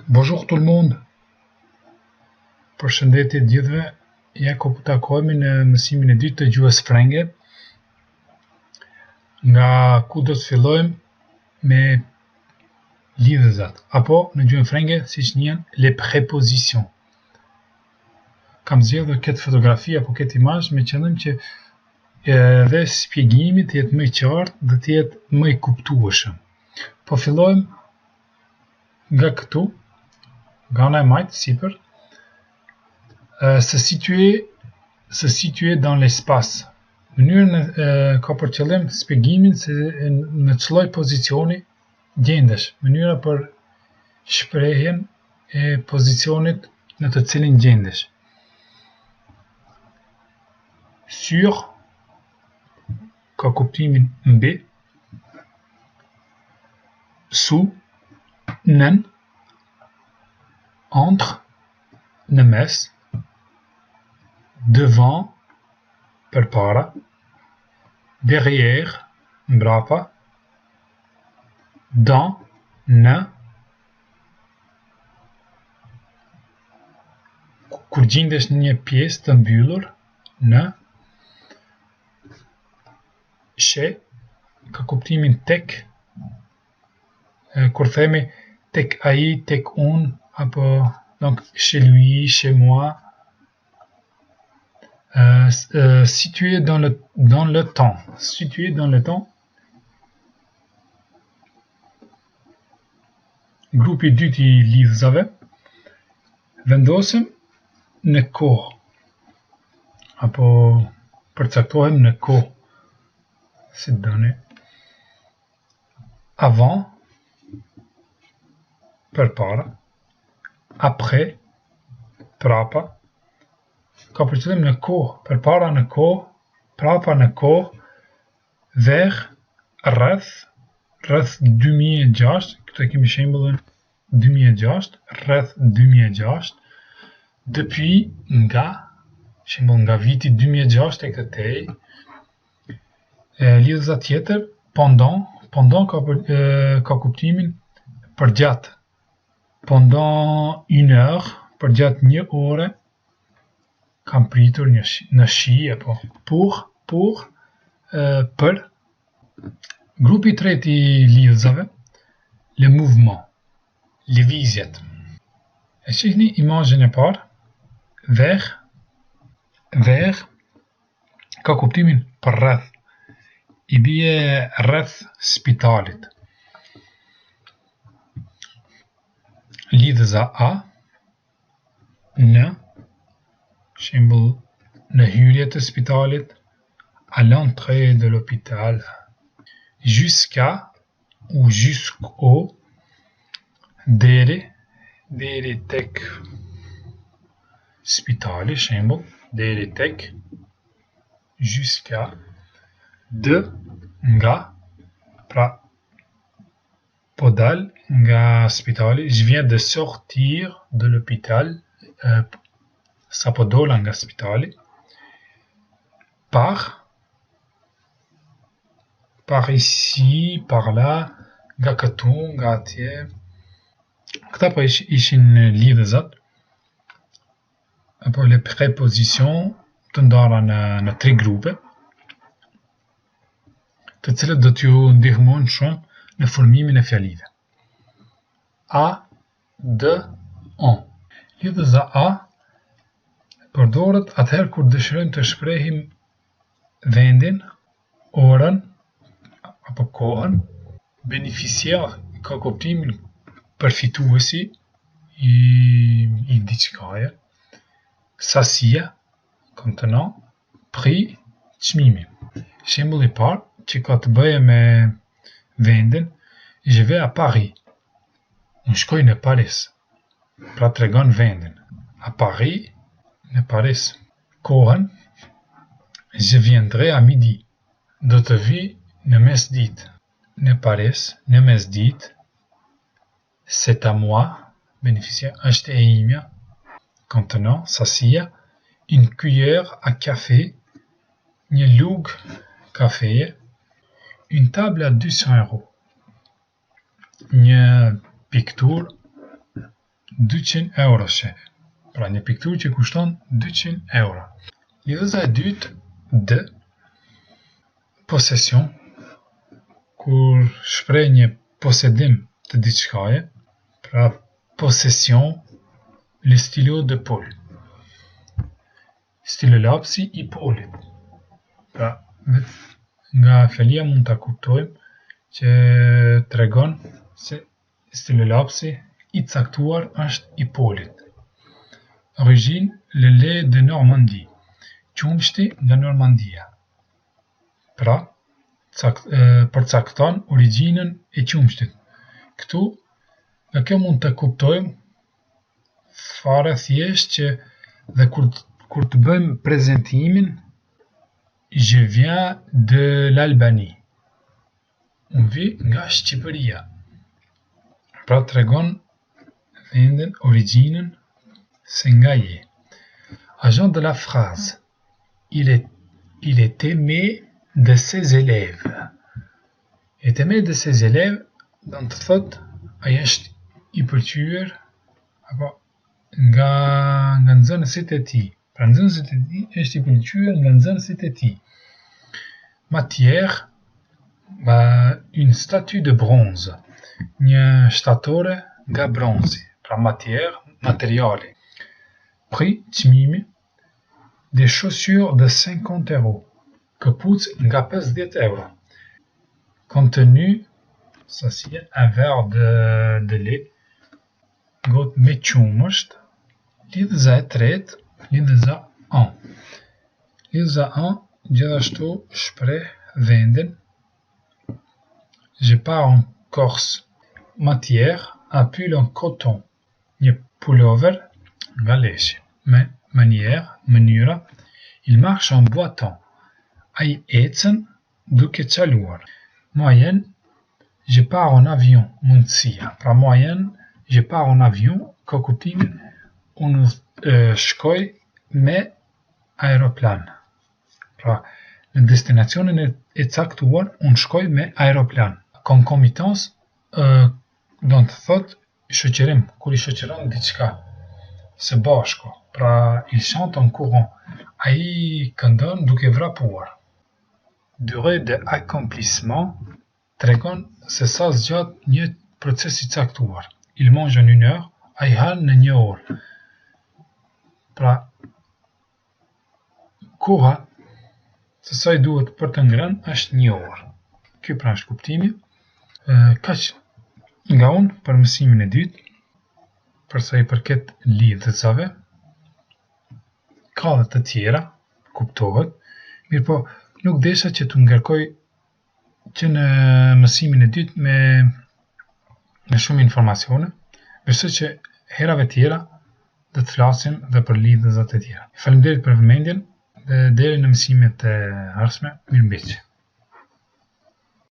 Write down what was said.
Bonjour tout le monde. Përshëndetje të gjithëve. Ja ku po takohemi në mësimin e dytë të gjuhës frenge. Nga ku do të fillojmë me lidhëzat, apo në gjuhën frenge siç njihen les prépositions. Kam zgjedhur këtë fotografi apo këtë imazh me qëllim që edhe shpjegimi të jetë më i qartë dhe të jetë më i kuptueshëm. Po fillojmë nga këtu, nga ana e majtë sipër. Se situer dans l'espace. Mënyrën ka për qëllim shpjegimin se në ç'lloj pozicioni gjendesh, mënyra për shprehjen e pozicionit në të cilin gjendesh. Sur ka kuptimin mbi, sous, nën, entre, në mes, devant, përpara, derrière, mbrapa, dans, në, kur gjendesh në një pjesë të mbyllur, në, chez, ka kuptimin tek, kur themi tek ai, tek unë, apo donc chez lui, chez moi. Situé dans le temps. Situé dans le temps. Grupi i dytë i lidhëzave. Vendosim në kohë. Apo përcaktohem në kohë. Si doni. Avant. Përpara. Après. Prapa. Ka për qëllim në kohë, përpara në kohë, prapa në kohë, vers, rreth 2006, këtu kemi shembullin 2006, rreth 2006, depuis, nga, shembull nga viti 2006 tek këtej. Lidhëza tjetër, pendant ka kuptimin përgjatë. Pendant une heure, përgjatë një ore, kam pritur në shi, apo për. Grupi i tretë i lidhëzave, le mouvement, lëvizjet. E shihni imazhin e parë, vers ka kuptimin për rreth, i bie rreth spitalit. Lidhëza a, në, shembull në hyrje të spitalit, à l'entrée de l'hôpital, jusqu'à ou jusqu'au, deri tek spitali, shembull, deri tek, jusqu'à, de, nga, pra po dal nga spitali, je viens de sortir de l'hôpital, sa po dola nga spitali. Par ici, par là, nga këtu, nga atje. Këta po ishin lidhëzat, apo le préposition të ndara në 3 grupe, të cilët do t'ju ndihmojnë shumë në formimin e fjalive. A, D, on. Lidhëza A përdoret atëherë kur dëshirojmë të shprehim vendin, orën apo kohën. Beneficiar ka kuptimin përfituesi i diçkaje. Sasia, contenant, prix, çmimi. Shembulli i parë që ka të bëjë me vendin, je vais à Paris. Unë shkoj në Paris. Pra tregon vendin. À Paris, në Paris. Kohën, je viendrai à midi. Do të vi në mesditë. Në Paris, në mesditë. C'est à moi, bénéficiaire, është e imja. Contenant, sasia. Une cuillère à café. Një lugë kafeje. Une table à 200 €. Një pikturë 200 euro shef. Pra një pikturë që kushton 200 euro. Lidhëza e dytë D, posesion, kur shpreh një posedim të diçkaje, pra posesion, le stylo de Paul. Stilolapsi i Paulit. Pra, nga fjalia mund ta kuptojmë që tregon se stilolapsi i caktuar është i Paulit. Origine, le lait de Normandie. Qumshti nga Normandia. Pra, përcakton origjinën e qumshtit. Këtu, nga kjo mund të kuptojmë fare thjesht që dhe kur të bëjmë prezentimin, je viens de l'Albanie. Unë vi nga Shqipëria. Pra tregon vendin, origjinën, se nga je. Agent de la phrase. Il est aimé de ses élèves. Il est aimé de ses élèves, do të thotë ai është i pëlqyer apo nga nxënësit e tij. Pra nxënësit e tij është i pëlqyer nga nxënësit e tij. Matière, une statue de bronze. Një shtatore nga bronzi. Pra matière, materiali. Prix, çmimi. Des chaussures de 50 euros. Këpucë nga 50 euro. Contenu, sasia, un verre de lait. Gotë me qumësht. Lidhëza e tretë, lidhëza an. Lidhëza an gjithashtu shpreh vendin. Je pars en Corse. Matière, un pull en coton. Një pullover nga leshi. Manière, mënyra. Il marche en boitant. Ai ecën duke çaluar. Moyenne, je pars en avion. Mundësia. Pra moyenne, je pars en avion, ka kuptimin unë shkoj me aeroplan. Pra, në destinacionin e caktuar, unë shkoj me aeroplan. Concomitance, do të thotë shoqërim, kur i shoqëron diçka së bashku. Pra, il chante en courant. Ai këndon duke vrapuar. Durée de accomplissement tregon se sa zgjat një proces i caktuar. Il mange en 1 heure, ai han në 1 orë. Pra, koha se sa i duhet për të ngrënë është 1 orë. Ky pra është kuptimi. Kaq nga unë për mësimin e dytë, për sa i përket lidhësave. Ka dhe të tjera, kuptohet, mirë po nuk desha që të ngarkoj që në mësimin e dytë me shumë informacione, besoj që herave tjera dhe të flasim dhe për lidhësat e tjera. Faleminderit për vëmendjen dhe deri në mësimet e ardhshme, mirëmbëngjes.